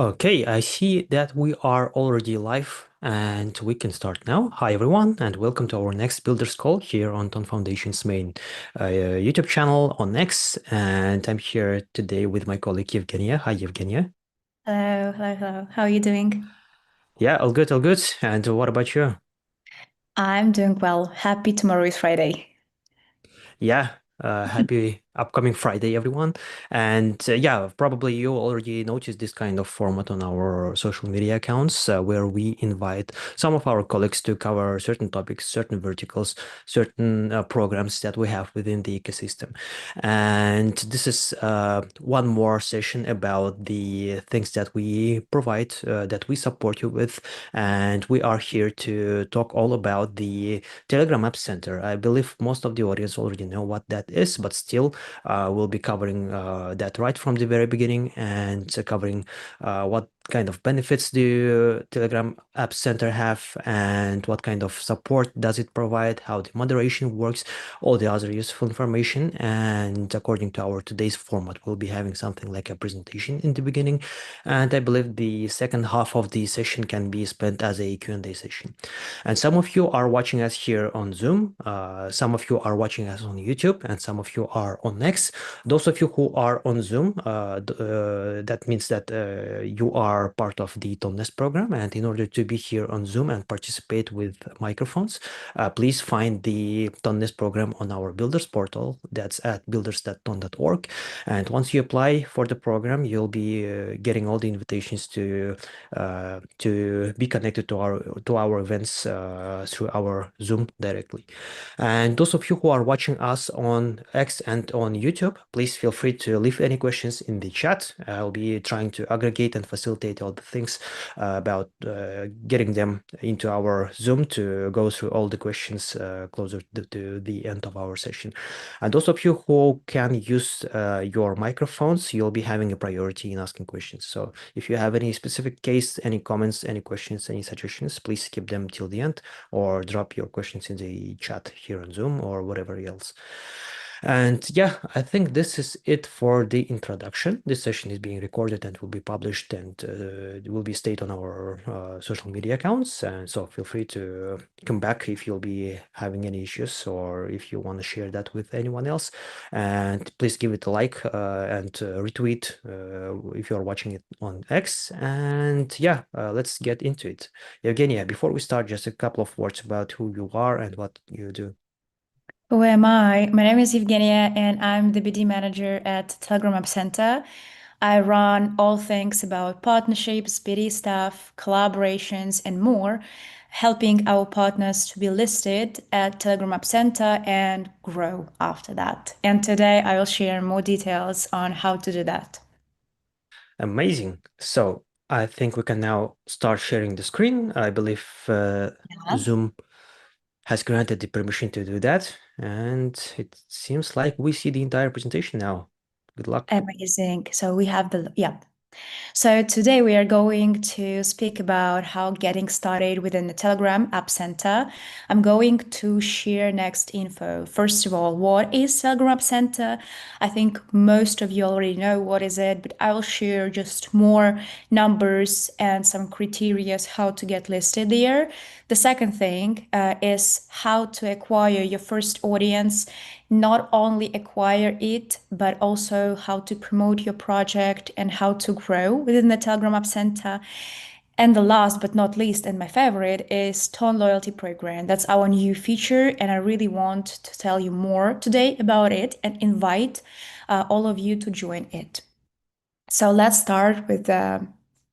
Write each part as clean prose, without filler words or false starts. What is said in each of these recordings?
Okay, I see that we are already live and we can start now. Hi everyone and welcome to our next Builders Call here on Ton Foundation's main YouTube channel on X. And I'm here today with my colleague Evgenia. Hi Evgenia. Hello, hello, hello. How are you doing? Yeah, all good, all good. And what about you? I'm doing well. Happy tomorrow is Friday. Yeah, happy upcoming Friday, everyone. And yeah, probably you already noticed this kind of format on our social media accounts where we invite some of our colleagues to cover certain topics, certain verticals, certain programs that we have within the ecosystem. And this is one more session about the things that we provide, that we support you with. And we are here to talk all about the Telegram App Center. I believe most of the audience already know what that is, but still, we'll be covering that right from the very beginning and covering what kind of benefits do Telegram App Center have and what kind of support does it provide, how the moderation works, all the other useful information. And according to our today's format, we'll be having something like a presentation in the beginning. And I believe the second half of the session can be spent as a Q&A session. And some of you are watching us here on Zoom, some of you are watching us on YouTube, and some of you are on X. Those of you who are on Zoom, that means that you are part of the Tonnes program. And in order to be here on Zoom and participate with microphones, please find the Tonnes program on our Builders portal. That's at builders.ton.org. And once you apply for the program, you'll be getting all the invitations to be connected to our events through our Zoom directly. And those of you who are watching us on X and on YouTube, please feel free to leave any questions in the chat. I'll be trying to aggregate and facilitate all the things about getting them into our Zoom to go through all the questions closer to the end of our session. And those of you who can use your microphones, you'll be having a priority in asking questions. So if you have any specific case, any comments, any questions, any suggestions, please keep them till the end or drop your questions in the chat here on Zoom or whatever else. And yeah, I think this is it for the introduction. This session is being recorded and will be published and it will be stayed on our social media accounts. And so feel free to come back if you'll be having any issues or if you want to share that with anyone else. And please give it a like and retweet if you're watching it on X. And yeah, let's get into it. Evgenia, before we start, just a couple of words about who you are and what you do. Who am I? My name is Evgenia and I'm the BD manager at Telegram App Center. I run all things about partnerships, BD stuff, collaborations, and more, helping our partners to be listed at Telegram App Center and grow after that. And today I will share more details on how to do that. Amazing. So I think we can now start sharing the screen. I believe Zoom has granted the permission to do that. And it seems like we see the entire presentation now. Good luck. Amazing. So we have yeah. So today we are going to speak about how getting started within the Telegram App Center. I'm going to share next info. First of all, what is Telegram App Center? I think most of you already know what is it, but I will share just more numbers and some criteria how to get listed there. The second thing is how to acquire your first audience, not only acquire it, but also how to promote your project and how to grow within the Telegram App Center. And the last but not least, and my favorite, is Tone Loyalty Program. That's our new feature, and I really want to tell you more today about it and invite all of you to join it. So let's start with the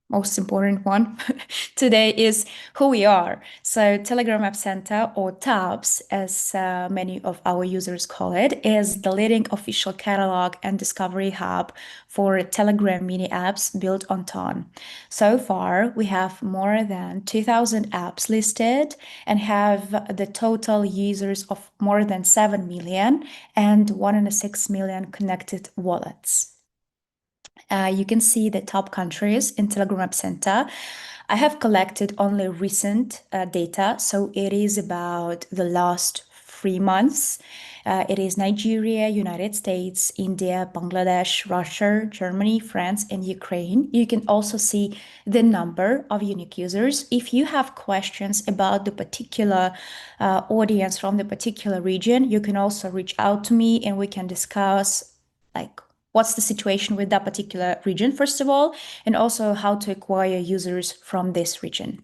most important one today is who we are. So Telegram App Center, or TAPS, as many of our users call it, is the leading official catalog and discovery hub for Telegram mini apps built on Ton. So far, we have more than 2,000 apps listed and have the total users of more than 7 million and 1.6 million connected wallets. You can see the top countries in Telegram App Center. I have collected only recent data, so it is about the last 3 months. It is Nigeria, United States, India, Bangladesh, Russia, Germany, France, and Ukraine. You can also see the number of unique users. If you have questions about the particular audience from the particular region, you can also reach out to me and we can discuss like what's the situation with that particular region, first of all, and also how to acquire users from this region.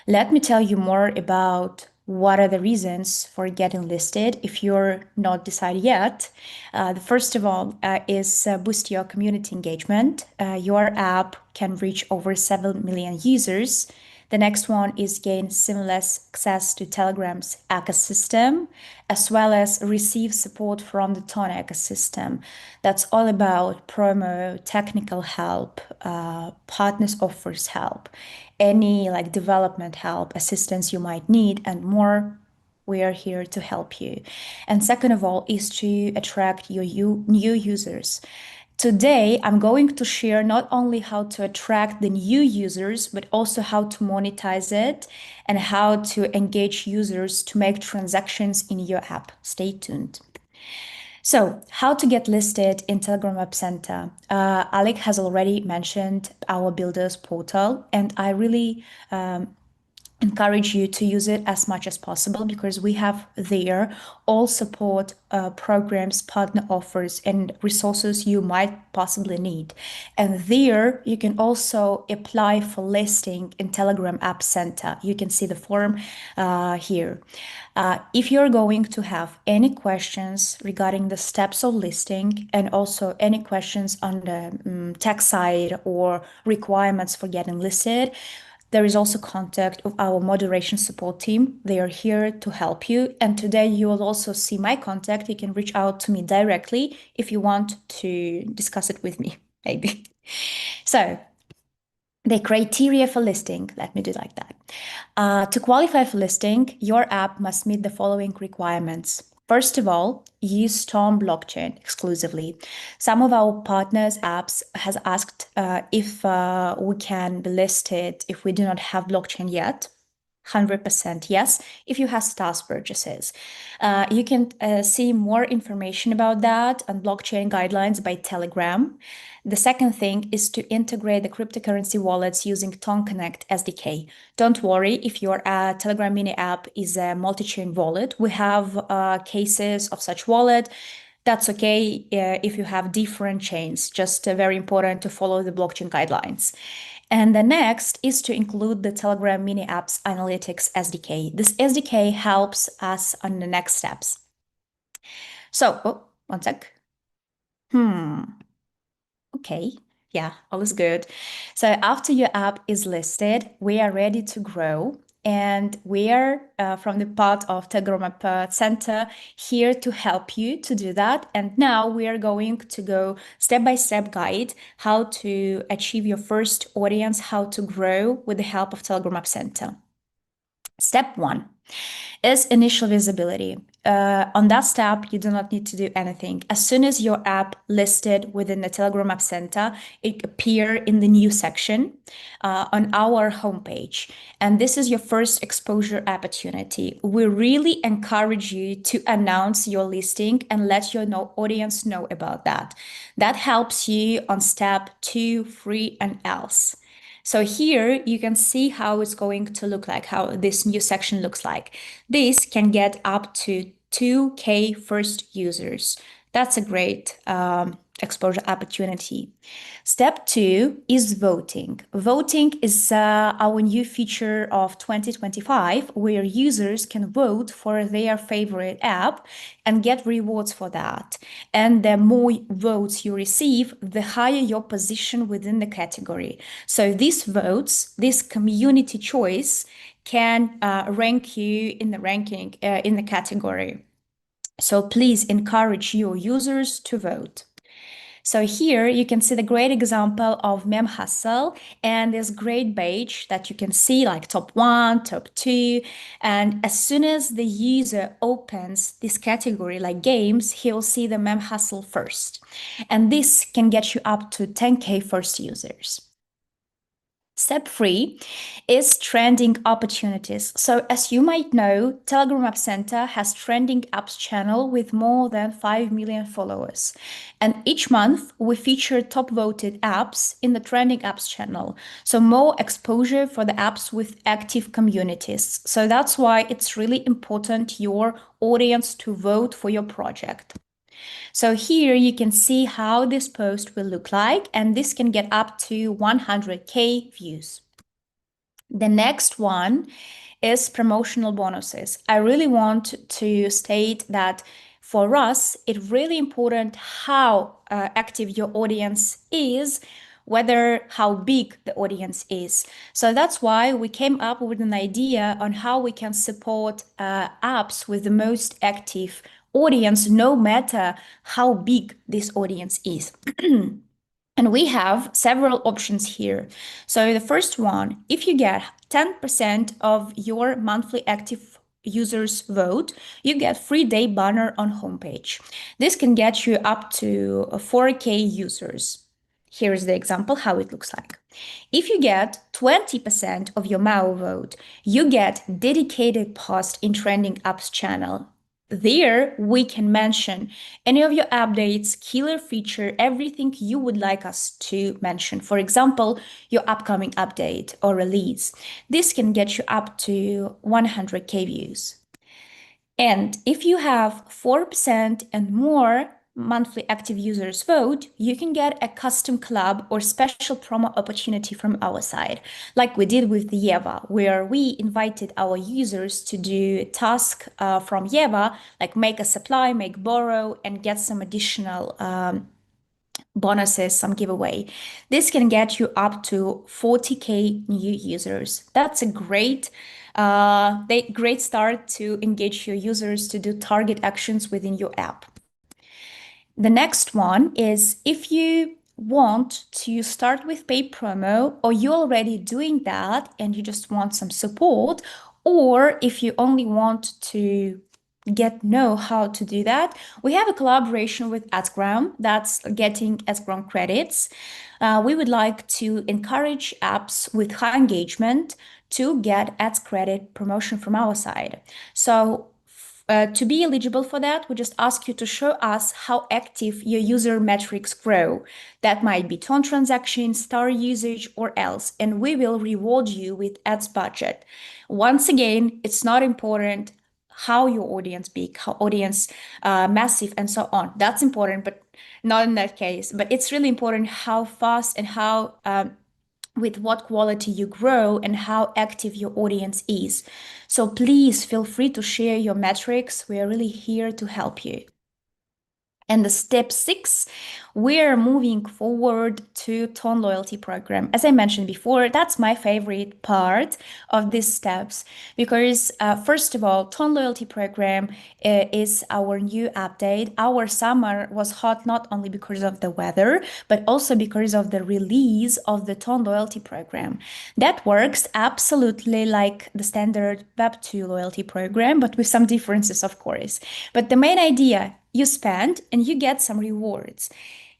Let me tell you more about what are the reasons for getting listed if you're not decided yet. The first of all is boost your community engagement. Your app can reach over 7 million users. The next one is gain seamless access to Telegram's ecosystem, as well as receive support from the Tone ecosystem. That's all about promo, technical help, partners offers help, any like development help, assistance you might need, and more. We are here to help you. And second of all is to attract your new users. Today, I'm going to share not only how to attract the new users, but also how to monetize it and how to engage users to make transactions in your app. Stay tuned. So, how to get listed in Telegram App Center? Alec has already mentioned our builders portal, and I really encourage you to use it as much as possible because we have there all support programs, partner offers, and resources you might possibly need. And there you can also apply for listing in Telegram App Center. You can see the form here. If you're going to have any questions regarding the steps of listing and also any questions on the tech side or requirements for getting listed, there is also contact of our moderation support team. They are here to help you. And today you will also see my contact. You can reach out to me directly if you want to discuss it with me, maybe. So the criteria for listing, let me do like that. To qualify for listing, your app must meet the following requirements. First of all, use Storm blockchain exclusively. Some of our partners' apps has asked if we can be listed if we do not have blockchain yet. 100% yes, if you have SaaS purchases. You can see more information about that on blockchain guidelines by Telegram. The second thing is to integrate the cryptocurrency wallets using Tone Connect SDK. Don't worry if your Telegram mini app is a multi-chain wallet. We have cases of such wallet. That's okay if you have different chains, just very important to follow the blockchain guidelines. And the next is to include the Telegram Mini Apps Analytics SDK. This SDK helps us on the next steps. So, one sec. Okay. Yeah, all is good. So after your app is listed, we are ready to grow. And we are from the part of Telegram App Center here to help you to do that. And now we are going to go step-by-step guide how to achieve your first audience, how to grow with the help of Telegram App Center. Step 1 is initial visibility. On that step, you do not need to do anything. As soon as your app listed within the Telegram App Center, it appear in the new section on our homepage. And this is your first exposure opportunity. We really encourage you to announce your listing and let your audience know about that. That helps you on step 2, 3, and else. So here you can see how it's going to look like, how this new section looks like. This can get up to 2K first users. That's a great exposure opportunity. Step 2 is voting. Voting is our new feature of 2025, where users can vote for their favorite app and get rewards for that. And the more votes you receive, the higher your position within the category. So these votes, this community choice, can rank you in the ranking in the category. So please encourage your users to vote. So here you can see the great example of Mem Hustle and this great badge that you can see like top 1, top 2. And as soon as the user opens this category like games, he'll see the Mem Hustle first. And this can get you up to 10K first users. Step 3 is trending opportunities. So as you might know, Telegram App Center has trending apps channel with more than 5 million followers. And each month we feature top voted apps in the trending apps channel. So more exposure for the apps with active communities. So that's why it's really important your audience to vote for your project. So here you can see how this post will look like, and this can get up to 100K views. The next one is promotional bonuses. I really want to state that for us, it's really important how active your audience is, whether how big the audience is. So that's why we came up with an idea on how we can support apps with the most active audience, no matter how big this audience is. And we have several options here. So the first one, if you get 10% of your monthly active users vote, you get free day banner on homepage. This can get you up to 4K users. Here's the example how it looks like. If you get 20% of your MAU vote, you get dedicated post in trending apps channel. There, we can mention any of your updates, killer feature, everything you would like us to mention. For example, your upcoming update or release. This can get you up to 100K views. And if you have 4% and more monthly active users vote, you can get a custom club or special promo opportunity from our side, like we did with the Yeva, where we invited our users to do task from Yeva, like make a supply, make borrow, and get some additional bonuses, some giveaway. This can get you up to 40K new users. That's a great start to engage your users to do target actions within your app. The next one is if you want to start with paid promo, or you're already doing that and you just want some support, or if you only want to know how to do that, we have a collaboration with AdsGram that's getting AdsGram credits. We would like to encourage apps with high engagement to get ads credit promotion from our side. So to be eligible for that, we just ask you to show us how active your user metrics grow. That might be ton transactions, star usage, or else, and we will reward you with ads budget. Once again, it's not important how your audience big, how audience massive, and so on. That's important, but not in that case. But it's really important how fast and how with what quality you grow and how active your audience is. So please feel free to share your metrics. We are really here to help you. And the step 6, we're moving forward to Ton Loyalty Program. As I mentioned before, that's my favorite part of these steps because first of all, Ton Loyalty Program is our new update. Our summer was hot not only because of the weather, but also because of the release of the Ton Loyalty Program. That works absolutely like the standard Web2 loyalty program, but with some differences, of course. But the main idea, you spend and you get some rewards.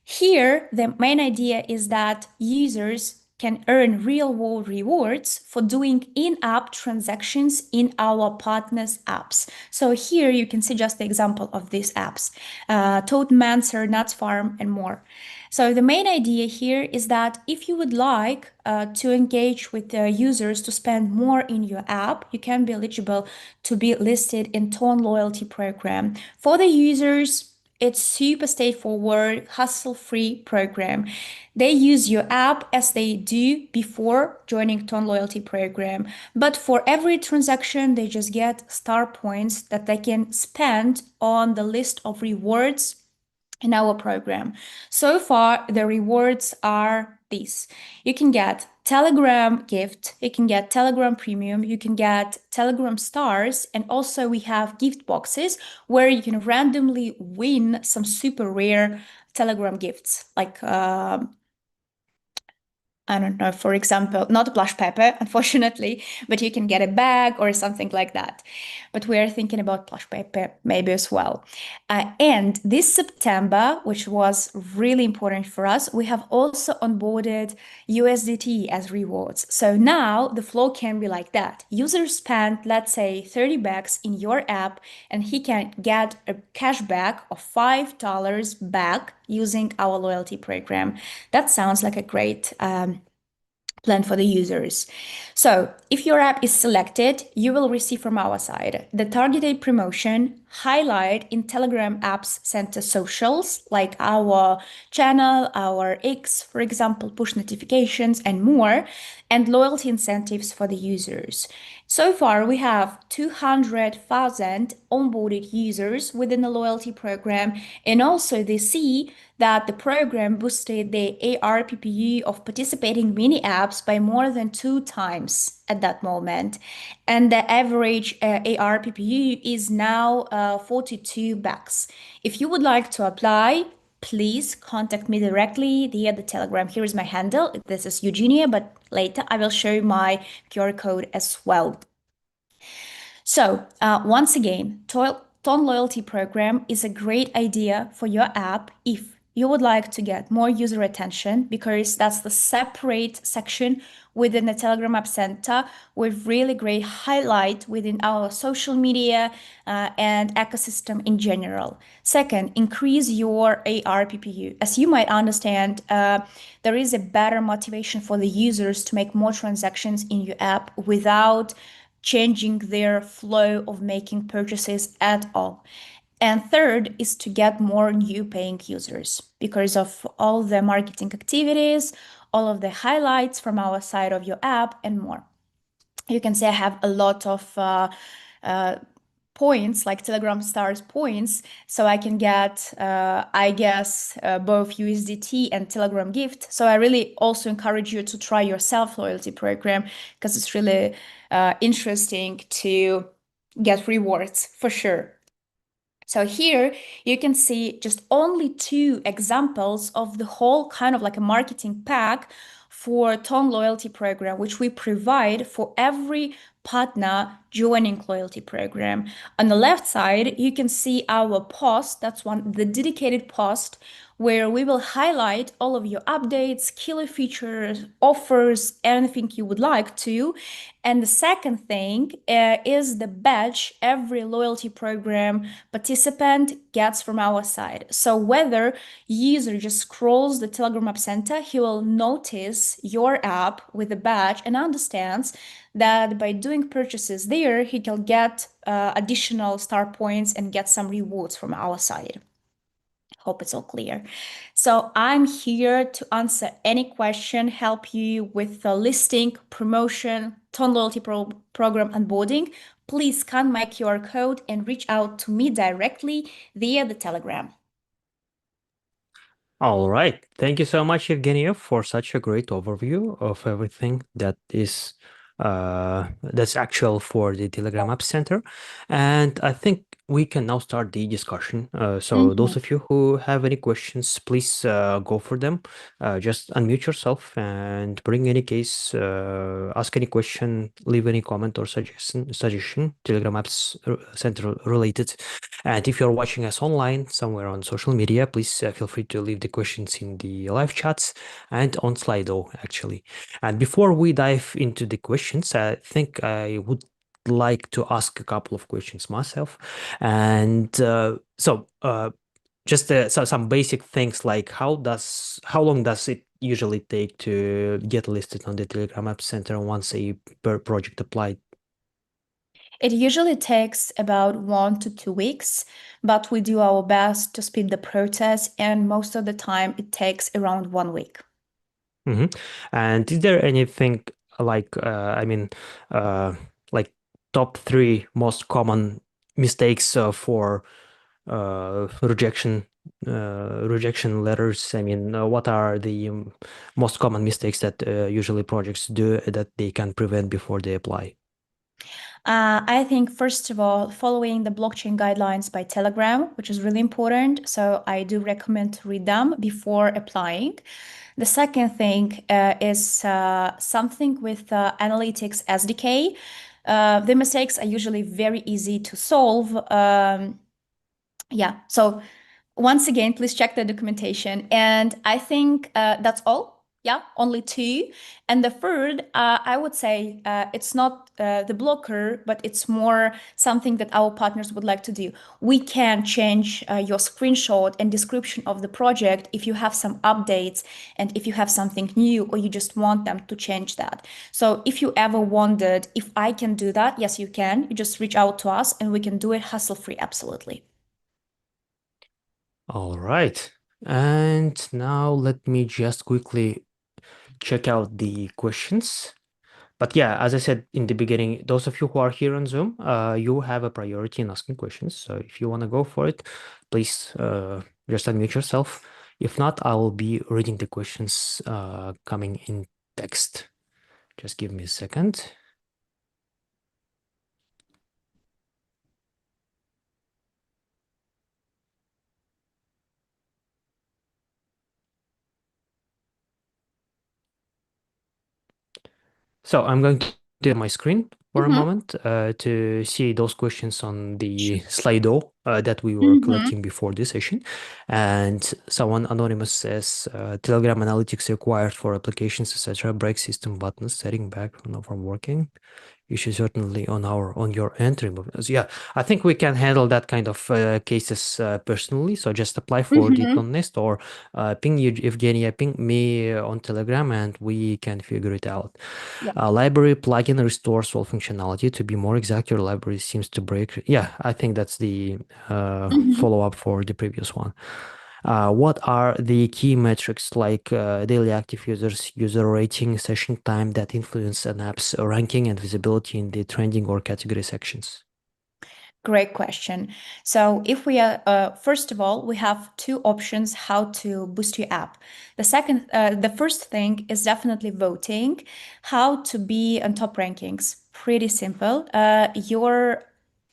Here, the main idea is that users can earn real-world rewards for doing in-app transactions in our partners' apps. So here you can see just the example of these apps, Totemancer, Nuts Farm, and more. So the main idea here is that if you would like to engage with the users to spend more in your app, you can be eligible to be listed in Ton Loyalty Program. For the users, it's super straightforward, hassle-free program. They use your app as they do before joining Ton Loyalty Program. But for every transaction, they just get star points that they can spend on the list of rewards in our program. So far, the rewards are these. You can get Telegram gift, you can get Telegram Premium, you can get Telegram stars, and also we have gift boxes where you can randomly win some super rare Telegram gifts, like I don't know, for example, not blush pepper, unfortunately, but you can get a bag or something like that. But we are thinking about blush pepper maybe as well. And this September, which was really important for us, we have also onboarded USDT as rewards. So now the flow can be like that. User spent, let's say, 30 bucks in your app, and he can get a cashback of $5 back using our loyalty program. That sounds like a great plan for the users. So if your app is selected, you will receive from our side the targeted promotion, highlight in Telegram apps center socials like our channel, our X, for example, push notifications and more, and loyalty incentives for the users. So far, we have 200,000 onboarded users within the loyalty program, and also they see that the program boosted the ARPPU of participating mini apps by more than 2 times at that moment. And the average ARPPU is now 42 bucks. If you would like to apply, please contact me directly via the Telegram. Here is my handle. This is Eugenia, but later I will show my QR code as well. So, once again, Ton Loyalty Program is a great idea for your app if you would like to get more user attention, because that's the separate section within the Telegram App Center with really great highlight within our social media and ecosystem in general. Second, increase your ARPPU. As you might understand, there is a better motivation for the users to make more transactions in your app without changing their flow of making purchases at all. And third is to get more new paying users because of all the marketing activities, all of the highlights from our side of your app, and more. You can say I have a lot of points, like Telegram stars points, so I can get, I guess, both USDT and Telegram gift. So I really also encourage you to try your self loyalty program because it's really interesting to get rewards for sure. So here you can see just only 2 examples of the whole kind of like a marketing pack for Ton loyalty program, which we provide for every partner joining loyalty program. On the left side, you can see our post. That's the dedicated post where we will highlight all of your updates, killer features, offers, anything you would like to. And the second thing is the badge every loyalty program participant gets from our side. So whether user just scrolls the Telegram App Center, he will notice your app with the badge and understands that by doing purchases there, he can get additional star points and get some rewards from our side. Hope it's all clear. So I'm here to answer any question, help you with the listing, promotion, Ton Loyalty Program onboarding. Please scan my QR code and reach out to me directly via the Telegram. All right. Thank you so much, Evgenia, for such a great overview of everything that's actual for the Telegram App Center. And I think we can now start the discussion. So those of you who have any questions, please go for them. Just unmute yourself and bring any case, ask any question, leave any comment or suggestion, Telegram Apps Center related. And if you're watching us online somewhere on social media, please feel free to leave the questions in the live chats and on Slido, actually. And before we dive into the questions, I think I would like to ask a couple of questions myself. And just some basic things like how long does it usually take to get listed on the Telegram App Center once a project applied? It usually takes about 1 to 2 weeks, but we do our best to speed the process, and most of the time it takes around 1 week. And is there anything like, like top 3 most common mistakes for rejection letters? I mean, what are the most common mistakes that usually projects do that they can prevent before they apply? I think, first of all, following the blockchain guidelines by Telegram, which is really important. So I do recommend to read them before applying. The second thing is something with Analytics SDK. The mistakes are usually very easy to solve. Yeah, so once again, please check the documentation. And I think that's all. Yeah, only two. And the third, I would say it's not the blocker, but it's more something that our partners would like to do. We can change your screenshot and description of the project if you have some updates and if you have something new or you just want them to change that. So if you ever wondered if I can do that, yes, you can. You just reach out to us and we can do it hassle-free, absolutely. All right. And now let me just quickly check out the questions. But yeah, as I said in the beginning, those of you who are here on Zoom, you have a priority in asking questions. So if you want to go for it, please just unmute yourself. If not, I will be reading the questions coming in text. Just give me a second. So I'm going to do my screen for a Mm-hmm. moment to see those questions on the Slido that we were Mm-hmm. collecting before this session. And someone anonymous says Telegram analytics required for applications, etc. Break system buttons, setting back from working. You should certainly on your end remove those. Yeah, I think we can handle that kind of cases personally. So just apply for the Mm-hmm. clone list or ping you, Evgenia, ping me on Telegram, and we can figure it out. Yeah. Library plugin restores all functionality. To be more exact, your library seems to break. Yeah, I think that's the Mm-hmm. follow-up for the previous one. What are the key metrics like daily active users, user rating, session time that influence an app's ranking and visibility in the trending or category sections? Great question. So if we are, first of all, we have two options how to boost your app. The first thing is definitely voting. How to be on top rankings. Pretty simple. Your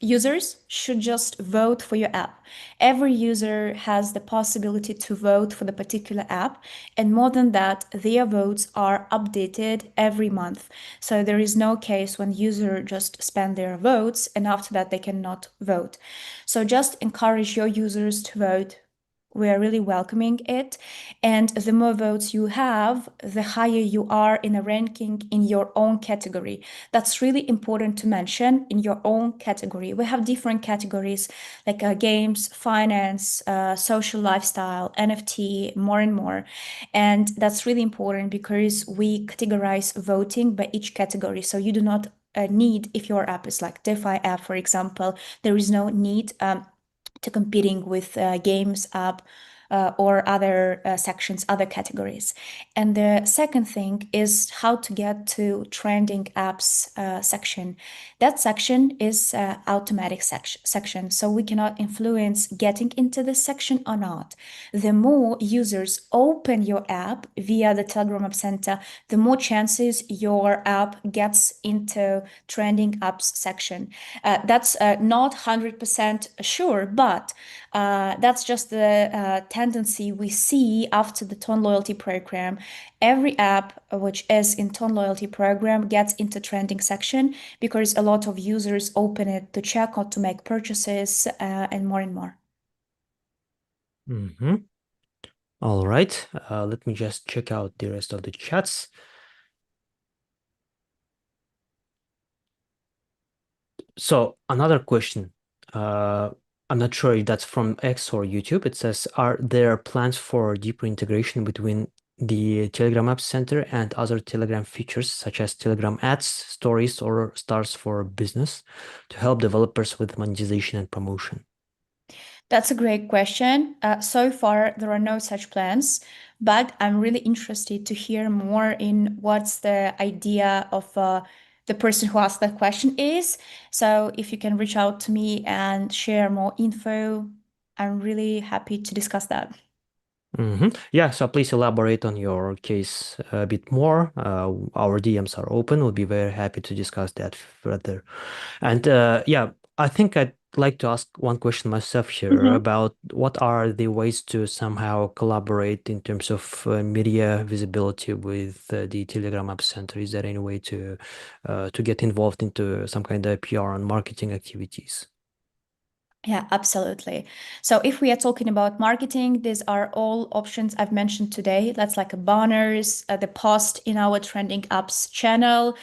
users should just vote for your app. Every user has the possibility to vote for the particular app, and more than that, their votes are updated every month. So there is no case when user just spend their votes and after that they cannot vote. So just encourage your users to vote. We are really welcoming it. And the more votes you have, the higher you are in a ranking in your own category. That's really important to mention in your own category. We have different categories like games, finance, social lifestyle, NFT, more and more. And that's really important because we categorize voting by each category. So you do not need, if your app is like DeFi app, for example, there is no need to competing with games app or other sections, other categories. And the second thing is how to get to trending apps section. That section is automatic section, so we cannot influence getting into this section or not. The more users open your app via the Telegram App Center, the more chances your app gets into trending apps section. That's not 100% sure, but that's just the tendency we see after the Tone Loyalty Program. Every app which is in Tone Loyalty Program gets into trending section because a lot of users open it to check or to make purchases and more and more. Mm-hmm. All right. Let me just check out the rest of the chats. So another question. I'm not sure if that's from X or YouTube. It says, are there plans for deeper integration between the Telegram App Center and other Telegram features such as Telegram ads, stories, or stars for business to help developers with monetization and promotion? That's a great question. So far, there are no such plans, but I'm really interested to hear more in what's the idea of the person who asked that question is. So if you can reach out to me and share more info, I'm really happy to discuss that. Yeah, so please elaborate on your case a bit more. Our DMs are open. We'll be very happy to discuss that further. And yeah, I think I'd like to ask one question myself here Mhm. about what are the ways to somehow collaborate in terms of media visibility with the Telegram App Center. Is there any way to get involved into some kind of PR and marketing activities? Yeah, absolutely. So if we are talking about marketing, these are all options I've mentioned today. That's like a banners, the post in our trending apps channel,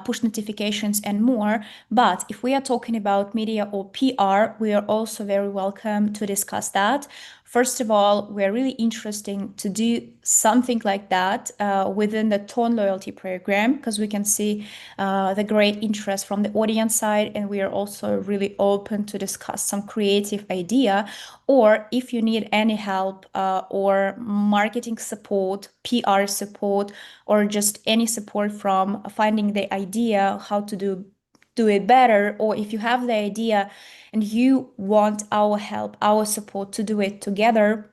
push notifications, and more. But if we are talking about media or PR, we are also very welcome to discuss that. First of all, we're really interesting to do something like that within the Tone Loyalty program because we can see the great interest from the audience side, and we are also really open to discuss some creative idea. Or if you need any help or marketing support, PR support, or just any support from finding the idea how to do it better, or if you have the idea and you want our help, our support to do it together,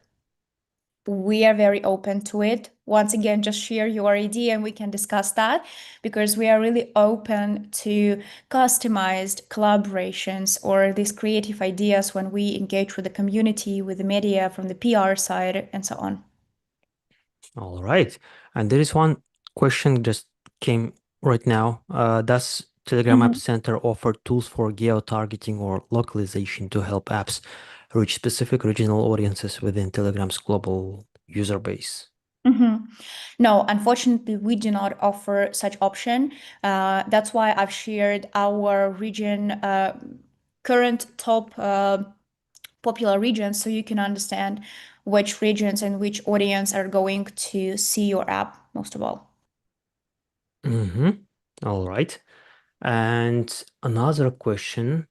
we are very open to it. Once again, just share your idea and we can discuss that because we are really open to customized collaborations or these creative ideas when we engage with the community, with the media from the PR side, and so on. All right. And there is one question just came right now. Does Telegram App Mhm. Center offer tools for geo-targeting or localization to help apps reach specific regional audiences within Telegram's global user base? Mhm. No, unfortunately, we do not offer such option. That's why I've shared our region current top popular regions so you can understand which regions and which audience are going to see your app most of all. Mm-hmm. All right. And another question,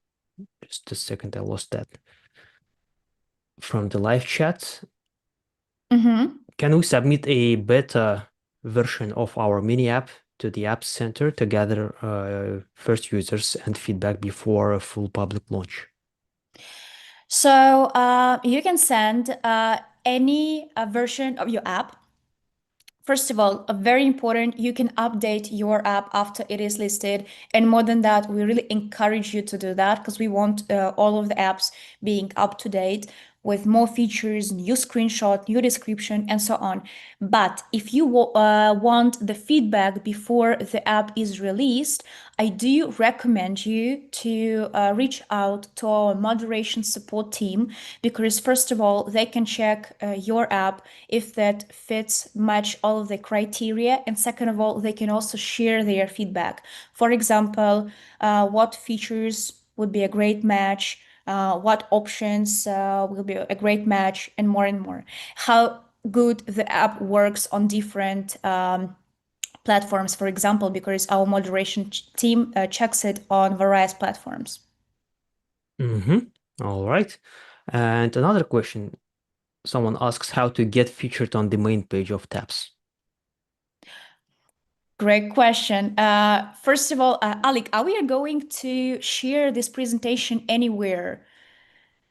just a second, I lost that from the live chat. Mhm. Can we submit a beta version of our mini app to the App Center to gather first users and feedback before a full public launch? So you can send any version of your app. First of all, a very important, you can update your app after it is listed. And more than that, we really encourage you to do that because we want all of the apps being up to date with more features, new screenshot, new description, and so on. But if you want the feedback before the app is released, I do recommend you to reach out to our moderation support team because first of all, they can check your app if that fits match all of the criteria, and second of all, they can also share their feedback. For example, what features would be a great match, what options will be a great match, and more and more. How good the app works on different platforms, for example, because our moderation team checks it on various platforms. Mm-hmm. All right. And another question, someone asks how to get featured on the main page of tabs. Great question. First of all, Alec, are we going to share this presentation anywhere?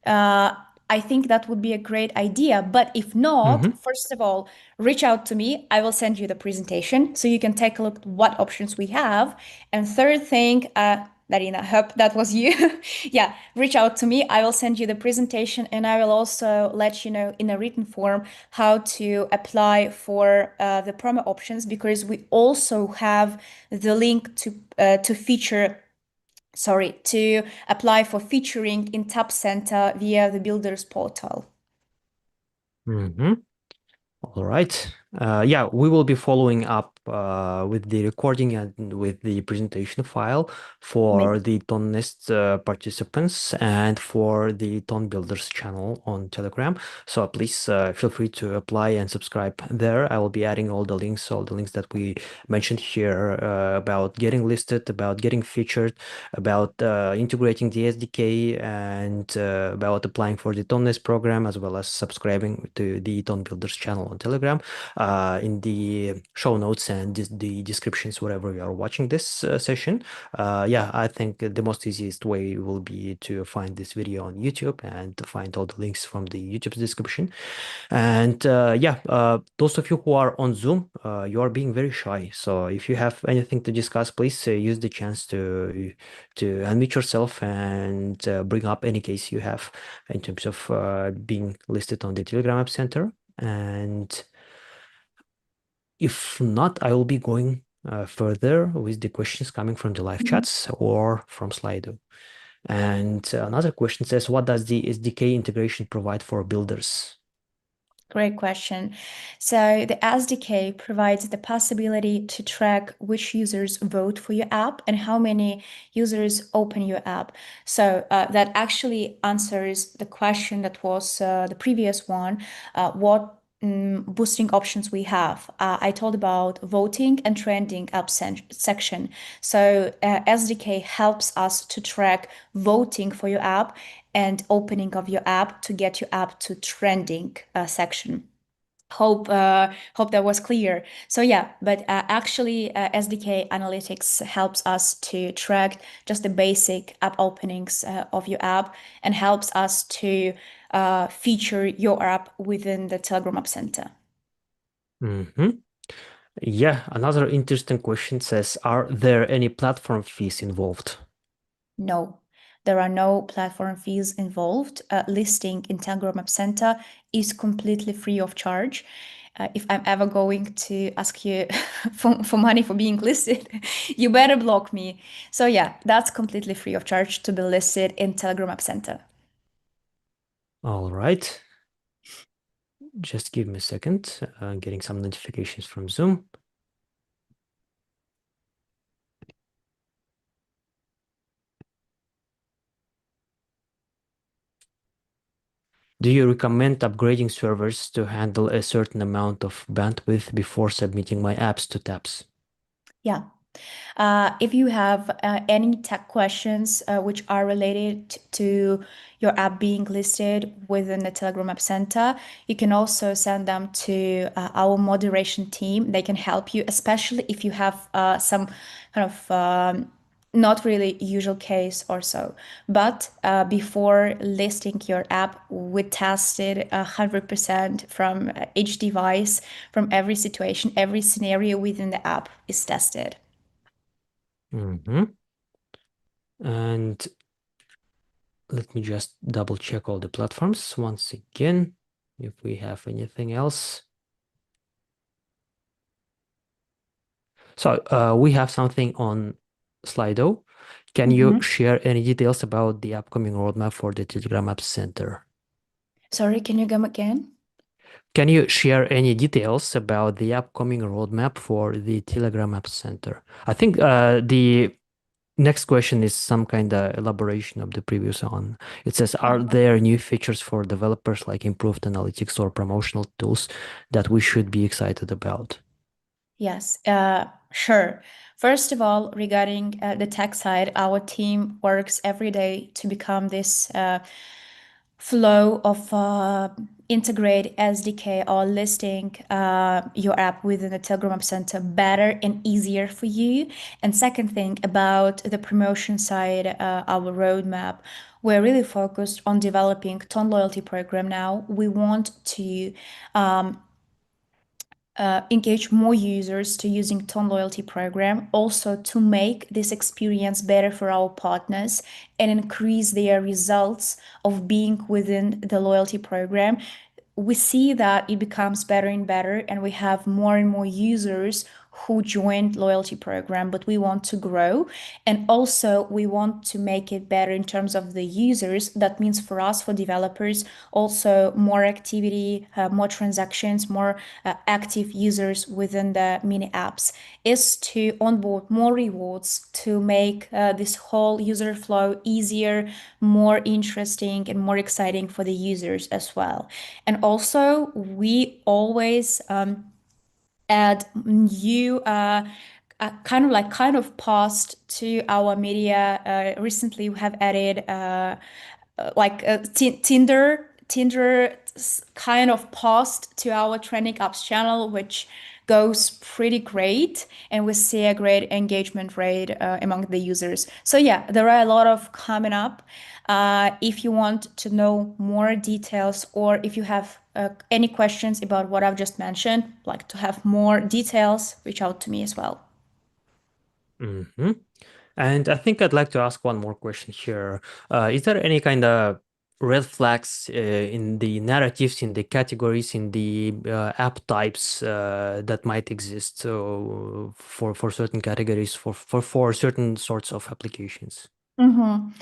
Uh, I think that would be a great idea. But if Mm-hmm. not, first of all, reach out to me. I will send you the presentation so you can take a look at what options we have. And third thing, Darina, I hope that was you. Yeah, reach out to me. I will send you the presentation and I will also let you know in a written form how to apply for the promo options because we also have the link to feature to apply for featuring in Tab Center via the Builders portal. Mm-hmm. All right. Yeah, we will be following up with the recording and with the presentation file for Amazing. the Tonest participants and for the Ton Builders channel on Telegram. So please feel free to apply and subscribe there. I will be adding all the links that we mentioned here about getting listed, about getting featured, about integrating the SDK, and about applying for the Tonest program, as well as subscribing to the Ton Builders channel on Telegram. in the show notes and the descriptions wherever you are watching this session. Yeah, I think the most easiest way will be to find this video on YouTube and to find all the links from the YouTube description. And yeah, those of you who are on Zoom, you are being very shy. So if you have anything to discuss, please use the chance to unmute yourself and bring up any case you have in terms of being listed on the Telegram App Center. And if not, I will be going further with the questions coming from the live chats or from Slido. And another question says, what does the SDK integration provide for builders? Great question. So the SDK provides the possibility to track which users vote for your app and how many users open your app. So that actually answers the question that was the previous one. What boosting options we have. I told about voting and trending app section. So SDK helps us to track voting for your app and opening of your app to get your app to trending section. Hope that was clear. So yeah, but actually SDK Analytics helps us to track just the basic app openings of your app and helps us to feature your app within the Telegram App Center. Yeah, another interesting question says, are there any platform fees involved? No, there are no platform fees involved. Listing in Telegram App Center is completely free of charge. If I'm ever going to ask you for money for being listed, you better block me. So yeah, that's completely free of charge to be listed in Telegram App Center. All right. Just give me a second. Getting some notifications from Zoom. Do you recommend upgrading servers to handle a certain amount of bandwidth before submitting my apps to tabs? Yeah. If you have any tech questions which are related to your app being listed within the Telegram App Center, you can also send them to our moderation team. They can help you, especially if you have some kind of not really usual case or so. But before listing your app, we tested 100% from each device, from every situation, every scenario within the app is tested. And let me just double check all the platforms once again, if we have anything else. So we have something on Slido. Can you share any details about the upcoming roadmap for the Telegram App Center? Sorry, can you come again? Can you share any details about the upcoming roadmap for the Telegram App Center? I think the next question is some kind of elaboration of the previous one. It says, are there new features for developers like improved analytics or promotional tools that we should be excited about? Yes, sure. First of all, regarding the tech side, our team works every day to become this flow of integrate SDK or listing your app within the Telegram App Center better and easier for you. And second thing about the promotion side, our roadmap, we're really focused on developing Ton loyalty program now. We want to engage more users to using Ton loyalty program, also to make this experience better for our partners and increase their results of being within the loyalty program. We see that it becomes better and better, and we have more and more users who joined loyalty program, but we want to grow. And also we want to make it better in terms of the users. That means for us, for developers, also more activity, more transactions, more active users within the mini apps is to onboard more rewards to make this whole user flow easier, more interesting and more exciting for the users as well. And also we always add new kind of post to our media. Recently we have added Tinder kind of post to our trending apps channel, which goes pretty great, and we see a great engagement rate among the users. So yeah, there are a lot of coming up. If you want to know more details, or if you have any questions about what I've just mentioned, like to have more details, reach out to me as well. Hmm. And I think I'd like to ask one more question here. Is there any kind of red flags in the narratives, in the categories, in the app types that might exist for certain categories, for certain sorts of applications? Mhm.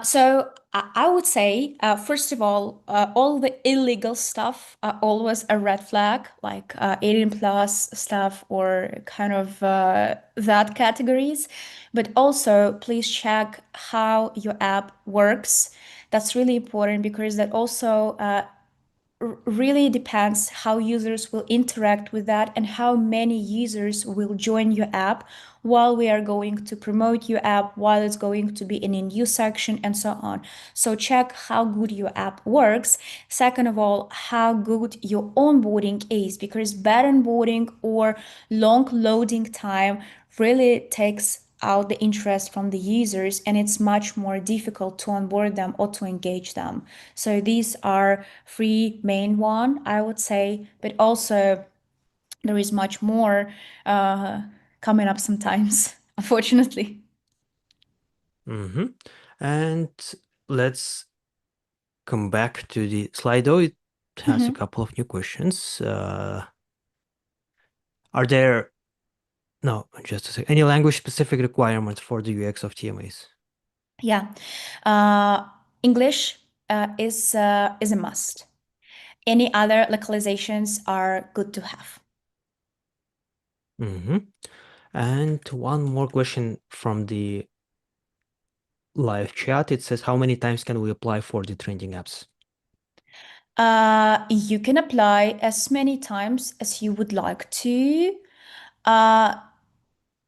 So I would say, first of all the illegal stuff are always a red flag, like 18 plus stuff or kind of that categories. But also, please check how your app works. That's really important because that also really depends how users will interact with that and how many users will join your app while we are going to promote your app, while it's going to be in a new section, and so on. So check how good your app works. Second of all, how good your onboarding is, because bad onboarding or long loading time really takes out the interest from the users, and it's much more difficult to onboard them or to engage them. So these are three main one, I would say, but also there is much more uh, coming up sometimes, unfortunately. Hmm. And let's come back to the Slido. It has a Mhm. couple of new questions. Are there, no, just a second, any language specific requirements for the UX of TMAs? Yeah, English is a must. Any other localizations are good to have. Hmm. And one more question from the live chat. It says, how many times can we apply for the trending apps? You can apply as many times as you would like to. Uh,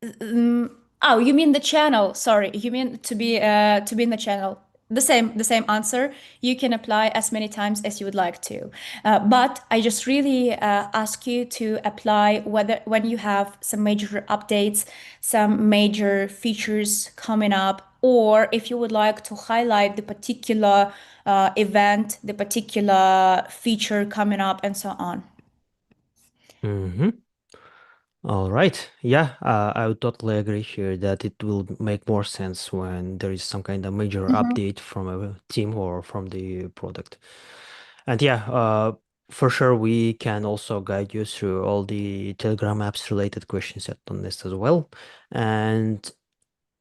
Mm, oh, you mean the channel? Sorry, you mean to be in the channel. The same answer. You can apply as many times as you would like to. But I just really ask you to apply whether when you have some major updates, some major features coming up, or if you would like to highlight the particular event, the particular feature coming up, and so on. Hmm. All right. Yeah, I would totally agree here that it will make more sense when there is some kind of major Mhm. update from a team or from the product. And yeah, for sure, we can also guide you through all the Telegram apps related questions at on this as well. And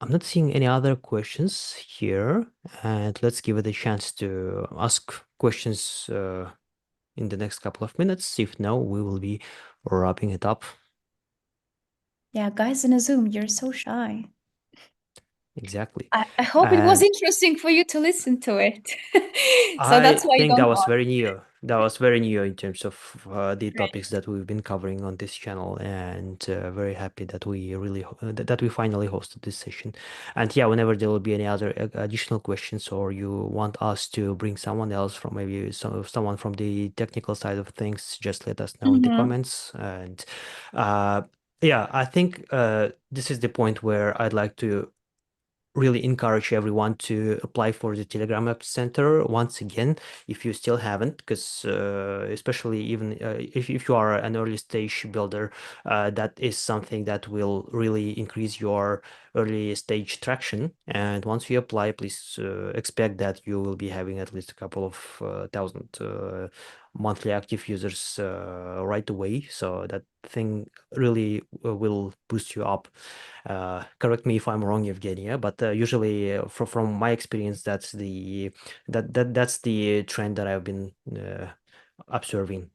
I'm not seeing any other questions here. And let's give it a chance to ask questions in the next couple of minutes. If no, we will be wrapping it up. Yeah, guys in a Zoom, you're so shy. Exactly. I hope it was And interesting for you to listen to it. So I that's why you think that don't was want. very new. That was very new in terms of the topics that we've been covering on this channel, and very happy that we really that we finally hosted this session. And yeah, whenever there will be any other additional questions, or you want us to bring someone else from maybe someone from the technical side of things, just let us know in the Mhm. comments. And uh, yeah, I think this is the point where I'd like to really encourage everyone to apply for the Telegram App Center once again if you still haven't, because especially even if you are an early stage builder, that is something that will really increase your early stage traction. And once you apply, please expect that you will be having at least a couple of thousand monthly active users right away. So that thing really will boost you up. Correct me if I'm wrong, Evgenia, but usually from my experience, that's the trend that I've been observing.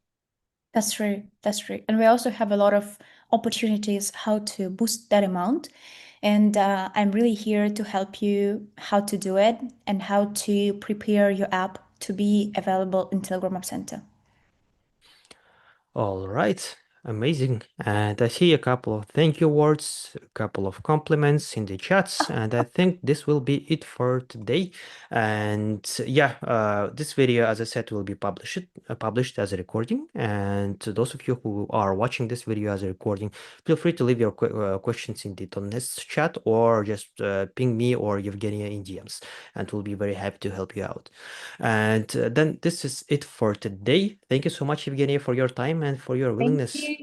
That's true. That's true. And we also have a lot of opportunities how to boost that amount. And I'm really here to help you how to do it and how to prepare your app to be available in Telegram App Center. All right. Amazing. And I see a couple of thank you words, a couple of compliments in the chats, and I think this will be it for today. And yeah, this video, as I said, will be published as a recording. And to those of you who are watching this video as a recording, feel free to leave your questions in the Tonest chat or just ping me or Evgenia in DMs, and we'll be very happy to help you out. And then this is it for today. Thank you so much, Evgenia, for your time and for your Thank willingness. you.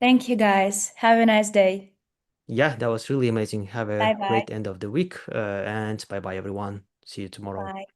Thank you, guys. Have a nice day. Yeah, that was really amazing. Have a Bye bye. great end of the week, and bye bye, everyone. See you tomorrow. Bye.